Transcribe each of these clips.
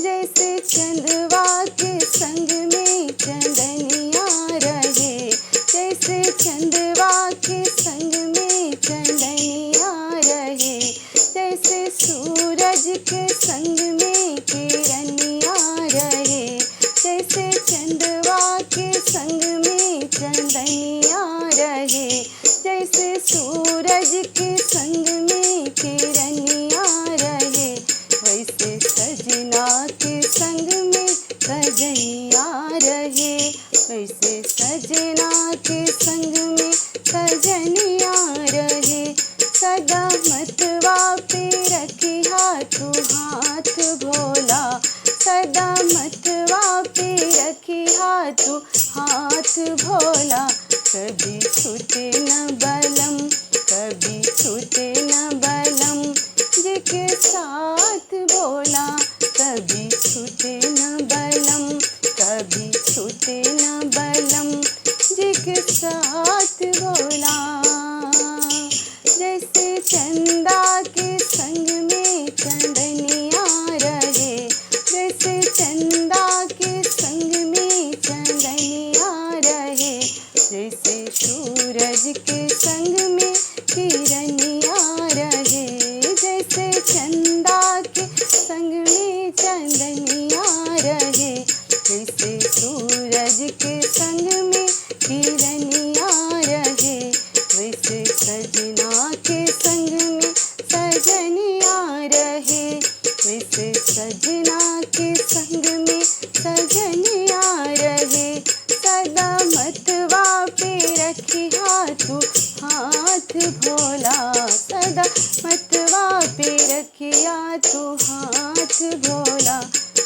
जैसे चंदवा के संग में चंदनिया रहे, जैसे चंदवा के संग में चंदनिया रहे, जैसे सूरज के संग में किरनिया रहे, जैसे चंदवा के संग में चंदनिया रहे, जैसे सूरज के संग में किरनिया रहे, वैसे सजना के संग में सजनिया रहे, वैसे सजना के संग में सजनिया रहे। सदा मतवा पे रखी हाथू हाथ भोला, सदा मतवा पे रखी हाथू हाथ भोला, कभी छूटे न बलम, कभी छूटे न बलम, जिके साथ भोला, कभी छूटे न बलम, कभी छूटे न बलम, जिके साथ भोला। जैसे चंदा के संग में चंदनिया रहे, जैसे चंदा के संग में चंदनिया रहे, जैसे सूरज के संग में किरनिया रहे, जैसे चंदा के संग में चंदनिया रहे, जैसे सूरज के संग में किरनिया रहे, वैसे सजना के संग में सजनिया रहे, वैसे सजना के संग में सजनिया रहे। सदा मतवा पे रखी हाथू हाथ भोला, सदा मतवा पे रखी हाथू हाथ भोला,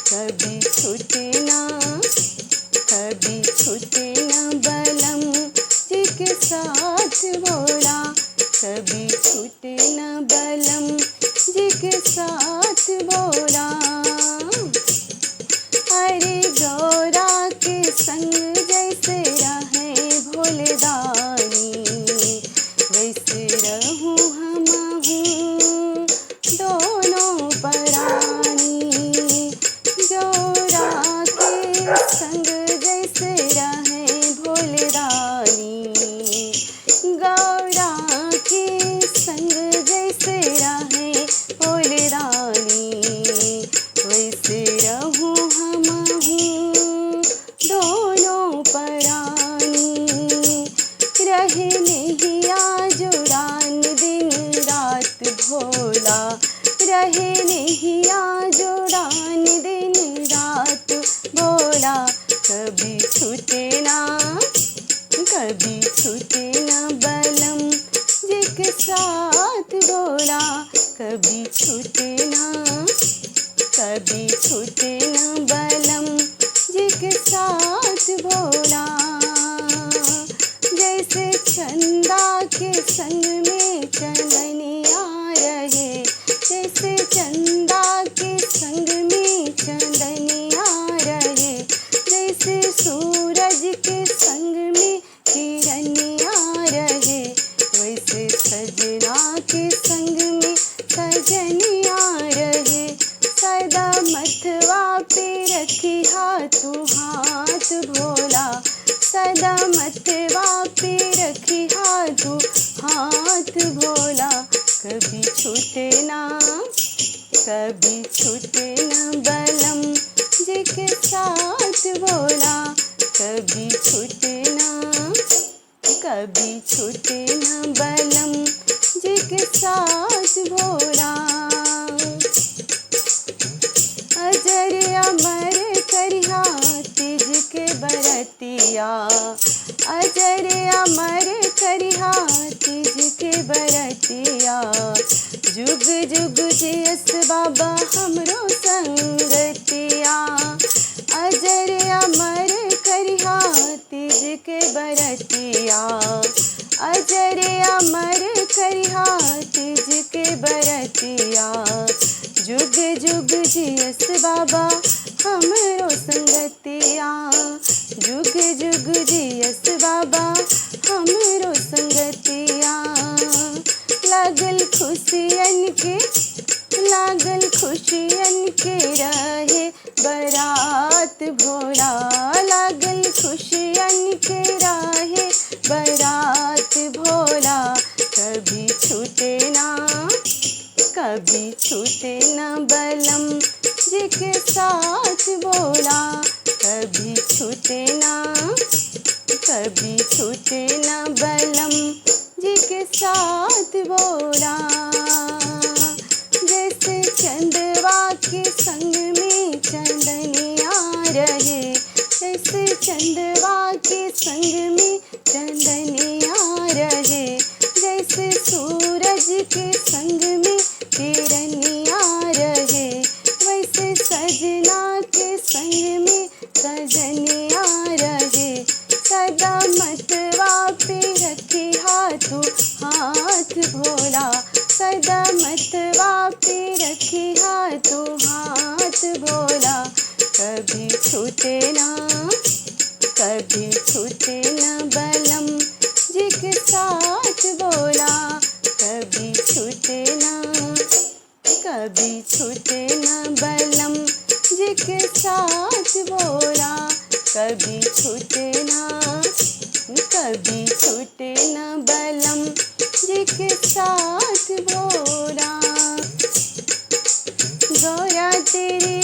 कभी छूटे ना, कभी छूटे न बलम, जिके साथ भोला, कभी छूटे न बलम, जिके साथ भोला। अरे गौरा के संग जैसे रहे भोले दानी, वैसे रहूं हमहूँ दोनों परानी, गौरा के संग जैसे रहे भोले दानी, गौरा के संग जैसे रहे भोले दानी, वैसे रहूं हमहूँ दोनों परानी, रहे नैया जुड़ान दिन रात भोला, रहे नैया जुड़ान दिन रात भोला, कभी छूटे ना, कभी छूटे ना बलम, जिके साथ भोला, कभी छूटे ना, कभी छूटे ना बलम, जिके साथ भोला। जैसे चंदा के संग में चंदनिया रहे, जैसे चंदा के संग में चंदनिया रहे, जैसे सूरज के संग में किरनिया रहे, वैसे सजना के संग में सजनिया रहे। सदा मतवा पे रखी हाथू हाथ भोला, सदा मतवा पे रखी हाथू हाथ भोला, कभी छूटे ना, कभी छूटे न बलम, जिके साथ भोला, कभी छूटे ना, कभी छूटे न बलम, जिके साथ भोला। अजर अमर करिहा तिज के बरतिया, अजर अमर करिहा तिज के बरतिया, जुग जुग जियस बाबा हमरो संगतिया, अजर अमर करिहा तिज के बरतिया, अजर अमर करिहा तिज के बरतिया, जुग जुग जियस बाबा हमरो संगतिया, जुग जुग जियस बाबा हमरो संगतिया। लागल खुशियन के, लागल खुशियन के रहे साथ भोला, लागल खुशियन के राहे बारात भोला। कभी छूटे ना, कभी छूटे ना बलम जी के साथ भोला। कभी छूटे ना, कभी छूटे ना बलम जी के साथ भोला। जैसे चंदवा के संग में चंदनिया रहे, जैसे चंदवा के संग में चंदनिया रहे। जैसे सूरज के संग में किरनिया रहे, वैसे सजना के संग में सजनिया रहे। सदा मतवा पे रखे हाथों हाथ भोला, सदा मतवा पे रखे हाथों हाथ भोला। कभी छूटे ना, कभी छूटे ना बलम जी के साथ भोला। कभी छूटे ना, कभी छूटे ना बलम जी के साथ भोला। कभी छूटे ना, कभी छूटे ना बलम जी के साथ भोला। गौरा तेरी